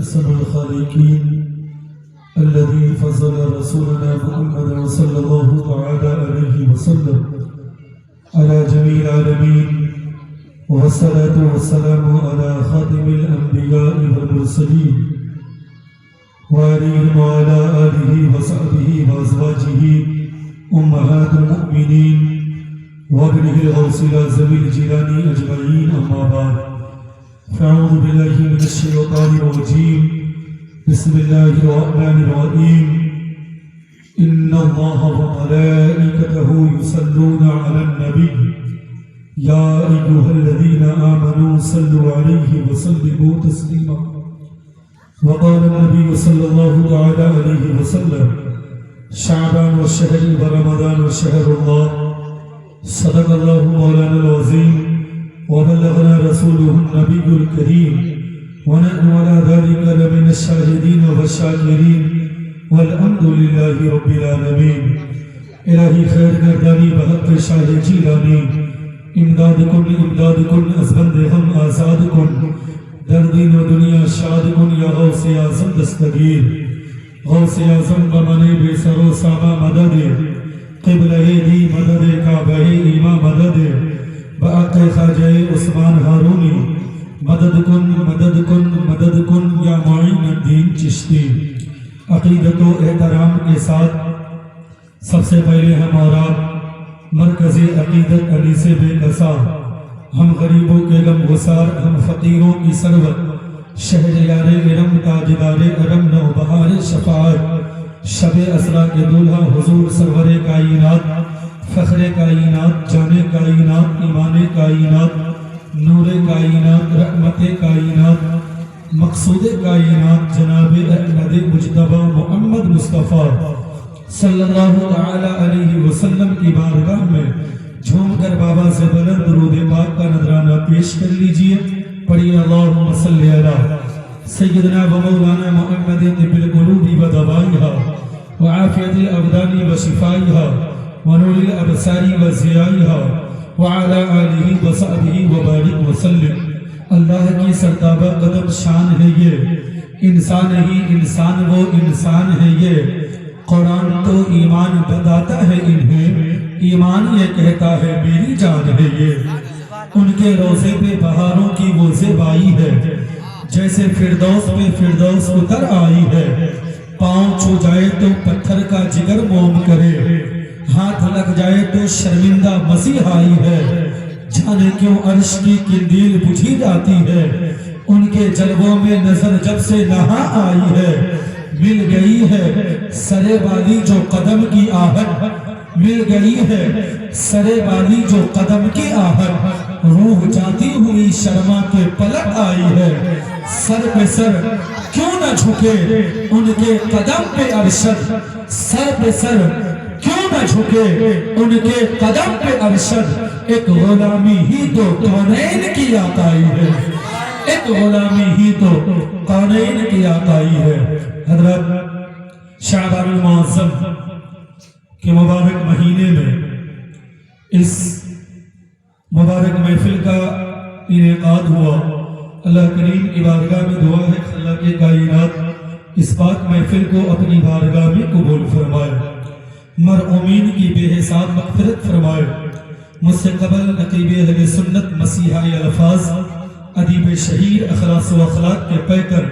أحسن الخالقين الذي فضل رسولنا محمد صلى الله تعالى عليه وسلم على جميع العالمين، والصلاة والسلام على خاتم الأنبياء والمرسلين وعلى آله وصحبه وأزواجه أمهات المؤمنين وابنه الغوث الأعظم الجيلاني أجمعين، أما بعد، فأعوذ بالله من الشيطان الرجيم. بسم الله الرحمن الرحيم. إن الله وملائكته يصلون على النبي يا أيها الذين آمنوا صلوا عليه وسلموا تسليما. وقال النبي صلى الله تعالى عليه وسلم: شعبان والشهر ورمضان والشهر الله. صدق الله مولانا العظيم وبلغنا رسوله النبي الكريم، ونحن على ذلك لمن الشاهدين والشاكرين، والحمد لله رب العالمين. الہی خیر گردانی بحق شاہ جیلانی، امداد کن امداد کن از بند ہم آزاد کن، در دین و دنیا شاد کن یا غوث اعظم دستگیر. غوث اعظم بمنے بے سر و سامہ مدد، قبلہ دی مدد، کعبہ ایمہ مدد، بحق خواجہ عثمان ہارونی مدد کن مدد کن مدد کن یا معین الدین چشتی. عقیدت و احترام کے ساتھ سب سے پہلے ہم اور آپ مرکز عقیدت علی سے بے کسا، ہم غریبوں کے غم گسار، ہم فقیروں کی سرور، شہریار ارم تاجدار ارم نوبہار شفاعت، شب اسرا کے دولہا حضور سرور کائنات، فخر کائنات، جان کائنات، ایمان کائنات، نور کائنات، رحمت کائنات، مقصود کائنات، جناب احمد مجتبی محمد مصطفیٰ صلی اللہ تعالی علیہ وسلم کی بارگاہ میں جھوم کر بابا سے بلند درود پاک کا نذرانہ پیش کر لیجئے. پڑھیے اللہم صلی علی سیدنا و مولانا محمد طب القلوب و دوائها وعافیت الابدان و شفائها ونور الابصار و ضیائها وعلى آلہ وصحبہ وبارک وسلم. اللہ کی سرتابہ قدم شان ہے یہ، انسان ہی انسان وہ انسان ہے یہ. قرآن تو ایمان بتاتا ہے انہیں، ایمان یہ کہتا ہے میری جان ہے یہ. ان کے روزے پہ بہاروں کی وہ زیبائی ہے، جیسے فردوس پہ فردوس اتر آئی ہے. پاؤں چھو جائے تو پتھر کا جگر موم کرے، ہاتھ لگ جائے تو شرمندہ مسیحائی ہے. جانے کیوں عرش کی قندیل بجھی جاتی ہے، ان کے جلووں میں نظر جب سے نہا آئی ہے. مل گئی ہے سرے والی جو قدم کی آہٹ، مل گئی ہے سرے والی جو قدم کی آہٹ. روح جاتی ہوئی شرما کے پلٹ آئی ہے، سر پہ سر کیوں نہ جھکے ان کے قدم پہ ارشد. سر پہ سر کیوں نہ جھکے ان کے قدم پہ ارشد. ایک غلامی ہی تو کونین کی آقائی ہے، ایک غلامی ہی تو کونین کی آقائی ہے. حضرت شعبان المعظم کے مبارک مہینے میں اس مبارک محفل کا انعقاد ہوا. اللہ کریم کی بارگاہ میں دعا ہے کہ اللہ کے کائنات اس پاک محفل کو اپنی بارگاہ میں قبول فرمائے، مرحومین کی بے حساب مغفرت فرمائے. مجھ سے قبل نقیب اہل سنت مسیحائی الفاظ، ادیب شہیر، اخلاص و اخلاق کے پیکر،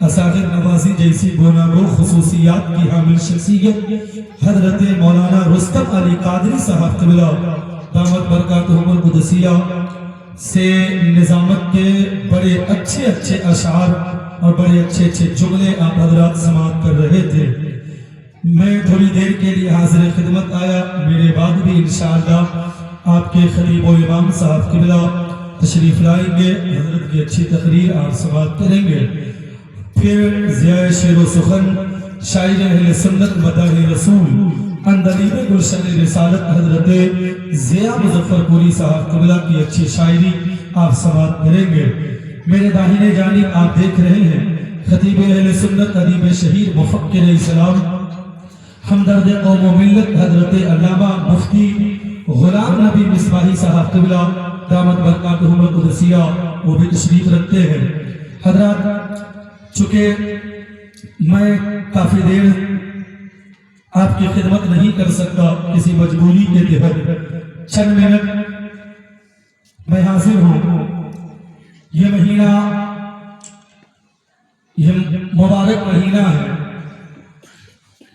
اساغر نوازی جیسی گوناگو خصوصیات کی حامل شخصیت حضرت مولانا رستم علی قادری صاحب قبلہ دامت برکاتہم القدسیہ سے نظامت کے بڑے اچھے اچھے اشعار اور بڑے اچھے اچھے جملے آپ حضرات سماعت کر رہے تھے. میں تھوڑی دیر کے لیے حاضر خدمت آیا، میرے بعد بھی انشاءاللہ آپ کے خطیب و امام صاحب قبلہ تشریف لائیں گے، حضرت کی اچھی تقریر آپ سماعت کریں گے. پھر ضیاء شعر و سخن شاعر اہل سنت مداح رسول اندلیب گلشن رسالت حضرت ضیاء مظفر پوری صاحب قبلہ کی اچھی شاعری آپ سماعت کریں گے. میرے داہنے جانب آپ دیکھ رہے ہیں خطیب اہل سنت ادیب شہیر مفکر اسلام ہمدرد قوم و ملت حضرت علامہ مفتی غلام نبی مصباحی صاحب قبلہ دامت برکاتہم القدسیہ وہ بھی تشریف رکھتے ہیں. حضرات چونکہ میں کافی دیر آپ کی خدمت نہیں کر سکتا، کسی مجبوری کے تحت چند منٹ میں حاضر ہوں۔ یہ مہینہ، یہ مبارک مہینہ ہے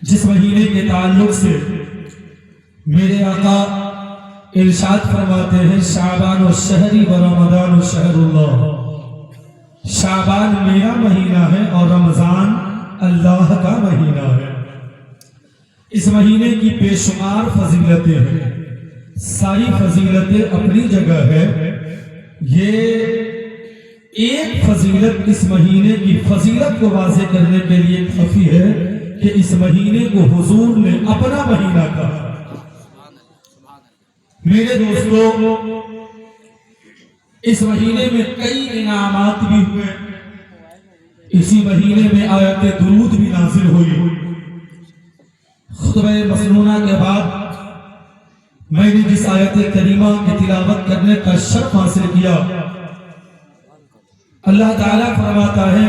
جس مہینے کے تعلق سے میرے آقا ارشاد فرماتے ہیں شعبان الشہری و رمضان الشہر اللہ، شعبان میرا مہینہ ہے اور رمضان اللہ کا مہینہ ہے۔ اس مہینے کی بے شمار فضیلتیں ہیں، ساری فضیلتیں اپنی جگہ ہے۔ یہ ایک فضیلت اس مہینے کی فضیلت کو واضح کرنے کے لیے کافی ہے کہ اس مہینے کو حضور نے اپنا مہینہ کہا۔ میرے دوستو، اس مہینے میں کئی انعامات بھی ہوئے، اسی مہینے میں آیت درود بھی نازل ہوئی۔ خطبہ مسنونہ کے بعد میں نے جس آیت کریمہ کی تلاوت کرنے کا شرف حاصل کیا، اللہ تعالیٰ فرماتا ہے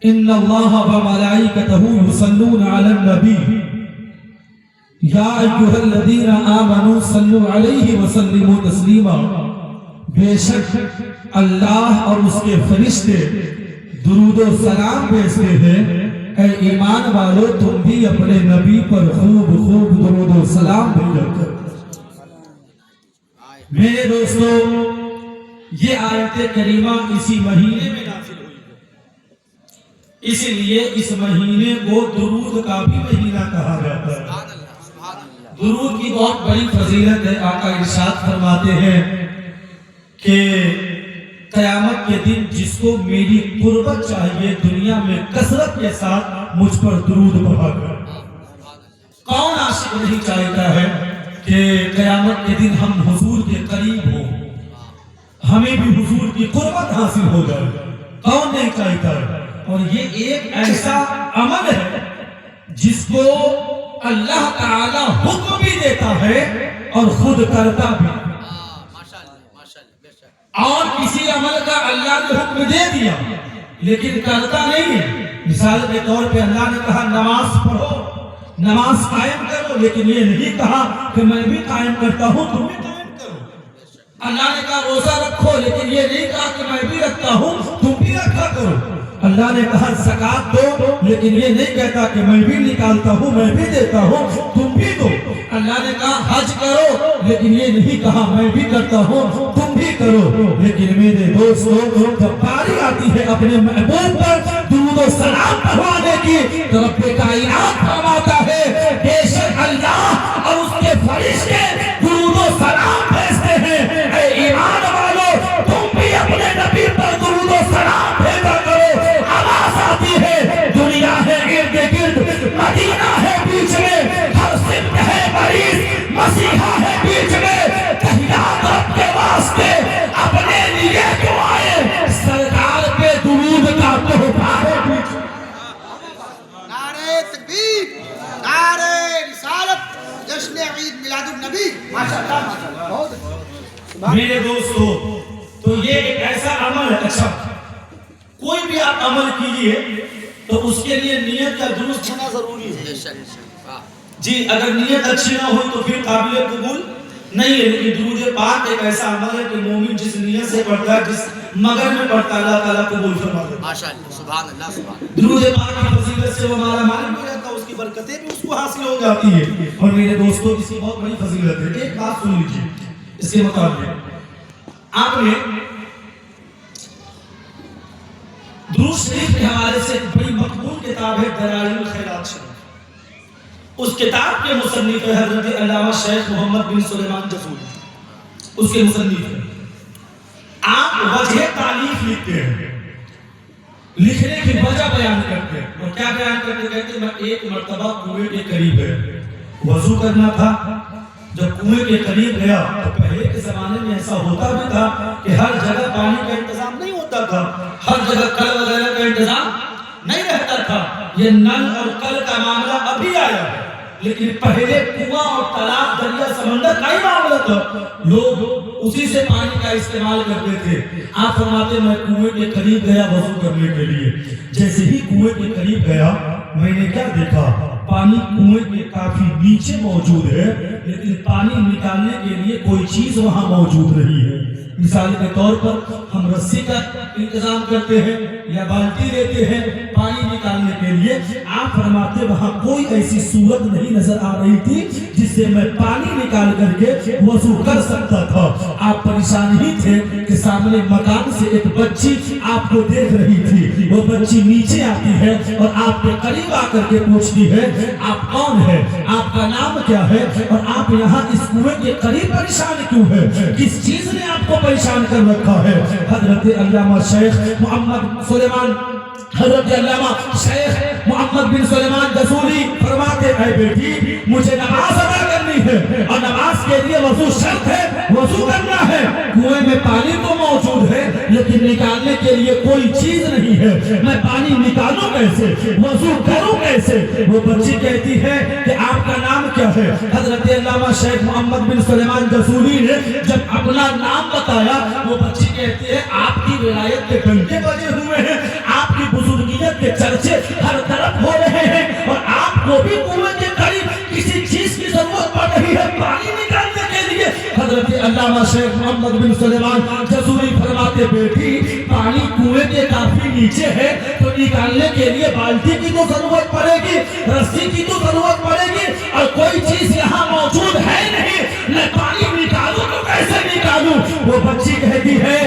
ان اللہ و ملائکتہ یصلون علی النبی یا ایھا الذین آمنوا صلوا علیہ وسلموا تسلیما، بے شک اللہ اور اس کے فرشتے درود و سلام بھیجتے ہیں، اے ایمان والو تم بھی اپنے نبی پر خوب خوب درود و سلام بھیجا کرو۔ میرے دوستو، یہ آیت کریمہ اسی مہینے میں نازل ہوئی ہے، اسی لیے اس مہینے کو درود کا بھی مہینہ کہا جاتا ہے۔ درود کی بہت بڑی فضیلت ہے۔ آقا ارشاد فرماتے ہیں کہ قیامت کے دن جس کو میری قربت چاہیے دنیا میں کثرت کے ساتھ مجھ پر درود پڑھا کر۔ کون عاشق نہیں چاہتا ہے کہ قیامت کے دن ہم حضور کے قریب ہوں، ہمیں بھی حضور کی قربت حاصل ہو جائے؟ کون نہیں چاہتا ہے؟ اور یہ ایک ایسا عمل ہے جس کو اللہ تعالی حکم بھی دیتا ہے اور خود کرتا بھی۔ اور کسی عمل کا اللہ نے حکم دے دیا لیکن کرتا نہیں ہے۔ مثال کے طور پہ اللہ نے کہا نماز پڑھو، نماز قائم کرو، لیکن یہ نہیں کہا کہ میں بھی قائم کرتا ہوں تم بھی قائم کرو۔ اللہ نے کہا روزہ رکھو، لیکن یہ نہیں کہا کہ میں بھی رکھتا ہوں تم بھی رکھا کرو۔ اللہ نے کہا زکات دو، لیکن یہ نہیں کہتا کہ میں بھی نکالتا ہوں میں بھی دیتا ہوں تم بھی دو۔ اللہ نے کہا حج کرو، لیکن یہ نہیں کہا میں بھی کرتا ہوں تم بھی کرو۔ لیکن میرے دوستو، جب باری آتی ہے اپنے محبوب پر درود و سلام پڑھوانے کی تو رب کائنات فرماتا ہے بے شک اللہ اور اس کے فرشتے درود و سلام بھیجتے ہیں، اے ایمان والو تم بھی اپنے نبی پر درود و سلام بھیجا کرو۔ آواز آتی ہے، دنیا ہے ارد گرد، مدینہ ہے بیچ میں، ہر سمت ہے مریض، مسیحا ہے بیچ میں، تحیات رب کے واسطے اپنے لیے کیوں آئے؟ سرکار پہ درود کا تحفہ ہے بیچ میں۔ نعرہ تکبیر، نعرہ رسالت، جشن عید میلاد النبی۔ ماشاءاللہ بہت اچھا۔ میرے دوستو، تو یہ ایک ایسا عمل ہے۔ اچھا، کوئی بھی آپ عمل کیجئے تو اس کے لیے نیت کا درست ہونا ضروری ہے۔ جی اگر نیت اچھی نہ ہو تو پھر قابل قبول نہیں ہے۔ لیکن درود پاک ایک ایسا عمل ہے کہ مومن جس نیت سے پڑھتا ہے، جس مگر میں پڑھتا ہے، اللہ تعالیٰ قبول فرما دیتا ہے۔ ماشاءاللہ، سبحان اللہ، سبحان اللہ۔ درود پاک کی فضیلت سے وہ ہمارا مالک ہو جاتا ہے، اس کی برکتیں بھی اس کو حاصل ہو جاتی ہے۔ اور میرے دوستوں، اس کی بہت بڑی فضیلت ہے۔ ایک بات سن لیجیے اس کے مطابق، آپ نے درود شریف کے حوالے سے بڑی مقبول کتاب ہے دلائل الخیرات شریف، اس کتاب کے مصنف حضرت علامہ شیخ محمد بن سلیمان جزوری، اس کے مصنف ہیں۔ آپ وجہ تعلیف لکھتے ہیں، لکھنے کی وجہ بیان کرتے ہیں، اور کیا بیان کرتے ہیں؟ کہتے ہیں میں ایک مرتبہ کنویں کے قریب ہے، وضو کرنا تھا، جب کنویں کے قریب گیا تو پہلے کے زمانے میں ایسا ہوتا بھی تھا کہ ہر جگہ پانی کا انتظام نہیں ہوتا تھا، ہر جگہ کل وغیرہ کا انتظام نہیں رہتا تھا۔ یہ نل اور کل کا معاملہ ابھی آیا ہے، لیکن پہلے کنواں اور تالاب دریا سمندر کا ہی معاملہ تھا، لوگ اسی سے پانی کا استعمال کرتے تھے۔ آپ فرماتے میں کنویں کے قریب گیا وضو کرنے کے لیے، جیسے ہی کنویں کے قریب گیا میں نے کیا دیکھا، پانی کنویں کے کافی نیچے موجود ہے لیکن پانی نکالنے کے لیے کوئی چیز وہاں موجود نہیں ہے۔ مثال کے طور پر ہم رسی کا انتظام کرتے ہیں یا بالٹی دیتے ہیں پانی نکالنے کے لیے، آپ فرماتے وہاں کوئی ایسی صورت نہیں نظر آ رہی تھی جس سے میں پانی نکال کر کے وضو کر سکتا تھا۔ آپ پریشان ہی تھے کہ سامنے مکان سے ایک بچی آپ کو دیکھ رہی تھی، وہ بچی نیچے آتی ہے اور آپ کے قریب آ کر کے پوچھتی ہے آپ کون ہے، آپ کا نام کیا ہے اور آپ یہاں اس کنویں کے قریب پریشان کیوں ہے، کس چیز نے آپ کو پریشان کر رکھا ہے۔ حضرت علامہ شیخ محمد سلیمان حضرت علامہ شیخ محمد بن سلیمان جزوری فرماتے اے بیٹی مجھے نماز ادا کرنی ہے اور نماز کے لیے وضو شرط ہے، وضو کرنا ہے، کنویں میں پانی تو موجود ہے لیکن نکالنے کے لیے کوئی چیز نہیں ہے، میں پانی نکالوں کیسے، وضو کروں کیسے۔ وہ بچی کہتی ہے کہ آپ کا نام کیا ہے۔ حضرت علامہ شیخ محمد بن سلیمان جزوری نے جب اپنا نام بتایا وہ بچی کہتی ہے آپ کی ولایت کے ڈنکے بجے ہوئے ہیں، آپ کی بزرگیت کے چرچے ہر طرف ہو رہے ہیں اور آپ کو بھی کنویں کے قریب کسی چیز کی ضرورت پڑ رہی ہے پانی نکالنے کے لیے۔ حضرت علامہ شیخ محمد بن سلیمان جزوری فرماتے بیٹی پانی کنویں کے کافی نیچے ہے تو نکالنے کے لیے بالٹی کی تو ضرورت پڑے گی، رسی کی تو ضرورت پڑے گی اور کوئی چیز یہاں موجود ہے نہیں، میں پانی نکالوں تو کیسے نکالوں۔ وہ بچی کہتی ہے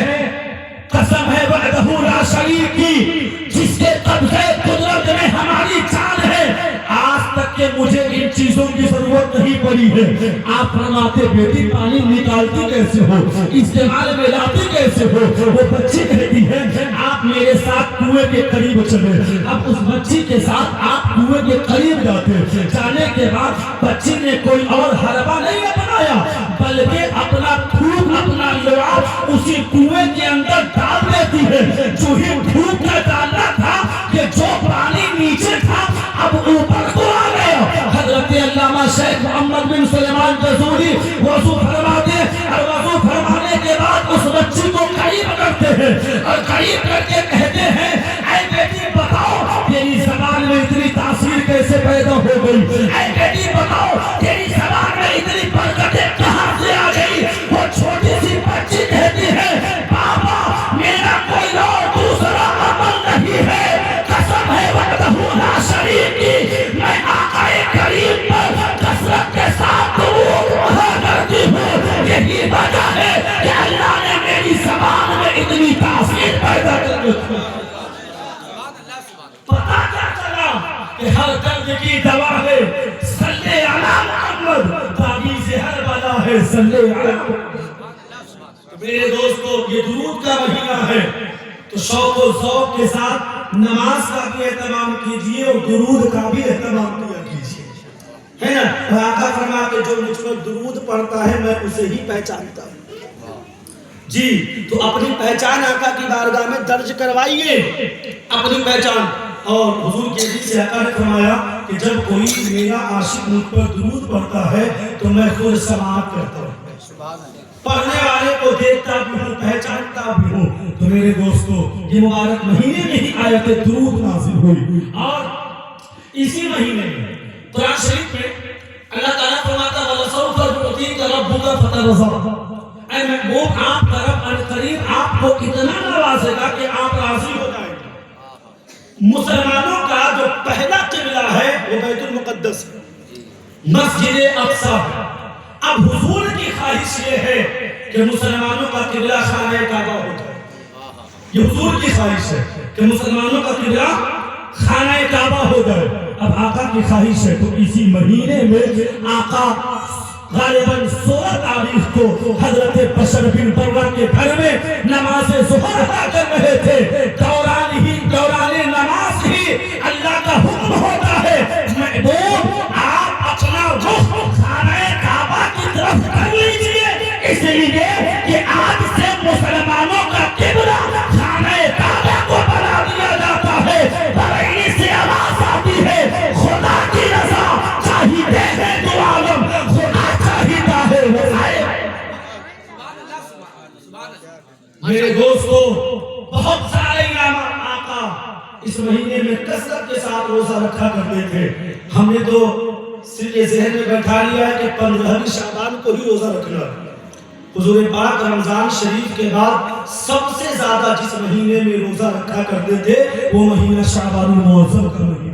قسم ہے وحدہ لا شریک کی جس کے قبضے قدرت میں ہماری جان ہے، آج تک کہ مجھے ان چیزوں کی ضرورت نہیں پڑی ہے۔ آپ فرماتے بیٹی پانی نکالتی کیسے ہو، استعمال میں لاتی کیسے ہو۔ وہ بچی کہتی ہے آپ میرے ساتھ کنویں کے قریب چلے۔ اب اس بچی کے ساتھ آپ کنویں کے قریب جاتے، جانے کے بعد بچی نے کوئی اور حربہ نہیں اپنایا بلکہ اپنا تھوک اپنا لعاب اسی کنویں کے اندر ڈال دیتی ہے۔ جو ہی تھوک کا ڈالنا تھا کہ جو پانی نیچے تھا اب اوپر کو آ گیا۔ حضرت علامہ شیخ محمد بن سلیمان جزوری وضو فرماتے اور وضو فرمانے کے بعد اس بچی کو قریب کرتے ہیں اور قریب کر کے کہتے ہیں اے بیٹی بتاؤ تیری زبان میں اتنی تاثیر کیسے پیدا ہو گئی، اے بیٹی بتاؤ تیری زبان میں اتنی برکتیں کہاں سے آ گئی۔ وہ چھوٹی سی بچی کہتی ہے بابا میرا کوئی اور دوسرا عمل نہیں ہے، قسم ہے وحدہ لا شریک کی میں آقا کریم پر کثرت کے ساتھ درود پڑھا کرتی ہوں۔ یہی وجہ ہے کہ اللہ نے میری زبان میں اتنی تاثیر پیدا کر رکھی۔ پتہ کیا چلا کہ ہر درد کی دوا ہے صلی علی محمد، تعویذ ہر بلا ہے صلی علی محمد۔ میرے دوستو یہ درود کا مہینہ ہے تو شوق و ذوق کے ساتھ نماز کا بھی اہتمام کیجئے اور درود کا بھی اہتمام کیا کیجئے، ہے نا۔ آقا فرماتے جو مجھ پر درود پڑھتا ہے میں اسے ہی پہچانتا ہوں۔ جی تو اپنی پہچان آقا کی بارگاہ میں درج کروائیے اپنی پہچان۔ اور حضور کے حدیث سے آقا نے فرمایا کہ جب کوئی میرا عاشق مجھ پر درود پڑھتا ہے تو میں خود سماعت کرتا ہوں، پڑھنے والے کو دیکھتا بھی ہوں پہچانتا بھی ہوں۔ تو میرے دوستو یہ مبارک مہینے میں ہی آیت درود نازل ہوئی اور اسی مہینے میں قرآن شریف میں اللہ تعالیٰ فرماتا وَلَسَوْفَ يُعْطِيكَ رَبُّكَ فَتَرْضَىٰ، اے محبوب آپ کا رب عنقریب آپ کو اتنا نوازے گا کہ آپ راضی ہو جائیں گے۔ مسلمانوں کا جو پہلا قبلہ ہے وہ بیت المقدس ہے، مسجد اقصی۔ اب حضور کی خواہش یہ ہے کہ مسلمانوں کا قبلہ خانہ کعبہ ہو جائے، یہ حضور کی خواہش ہے کہ مسلمانوں کا قبلہ خانہ کعبہ ہو جائے۔ اب آقا کی خواہش ہے تو اسی مہینے میں آقا غالباً 16 تاریخ کو حضرت بشر بن برہ کے گھر میں نماز ظہر ادا کر رہے تھے۔ دوران نماز ہی اللہ کا حکم ہوتا ہے محبوب آپ اپنا رخ خانہ کعبہ کی طرف کر لیجئے، اس لیے کہ آج سے مسلمانوں کا قبلہ خانہ کعبہ کو بنا دیا جاتا ہے۔ بڑی سے آواز آتی ہے خدا کی رضا چاہیے میرے دوستو بہت سارے انعامات آقا اس مہینے میں کثرت کے ساتھ روزہ رکھا کرتے تھے. ہم نے تو صرف یہ ذہن میں بیٹھا لیا ہے کہ 15 شعبان کو ہی روزہ رکھنا. حضور پاک رمضان شریف کے بعد سب سے زیادہ جس مہینے میں روزہ رکھا کرتے تھے وہ مہینہ شعبان المعظم کا مہینہ.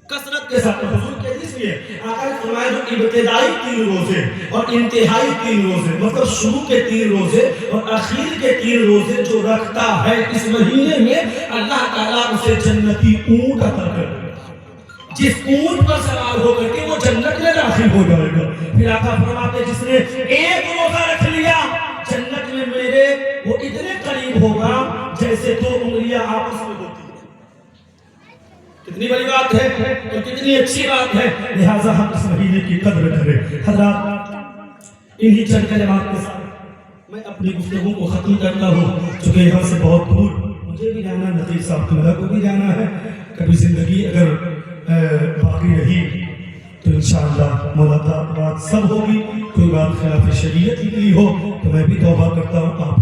کثرت کے ساتھ حضور کے حدیث میں آقا نے فرمایا جو ابتدائی 3 روزے اور انتہائی 3 روزے مطلب شروع کے 3 روزے اور اخیر کے 3 روزے جو رکھتا ہے اس مہینے میں اللہ تعالیٰ اسے جنتی اونٹ عطا کرے گا. جس اونٹ پر سوار ہو کر کے وہ جنت میں داخل ہو جائے گا. پھر آقا فرماتے جس نے ایک روزہ رکھ لیا جنت میں میرے وہ اتنے قریب ہوگا جیسے 2 انگلیاں آپس میں ہوتی ہیں. کتنی بڑی بات ہے اور کتنی اچھی بات ہے. لہٰذا ہم اس مہینے کی قدر کریں. حضرات انہی چند کلمات کے ساتھ میں اپنی گفتگو کو ختم کرتا ہوں چونکہ یہاں سے بہت دور مجھے بھی جانا ہے, نقیب صاحب کو بھی جانا ہے. کبھی زندگی اگر باقی رہی تو انشاءاللہ ملاقات سب ہوگی. کوئی بات خلاف شریعت کی ہو تو میں بھی توبہ کرتا ہوں. آپ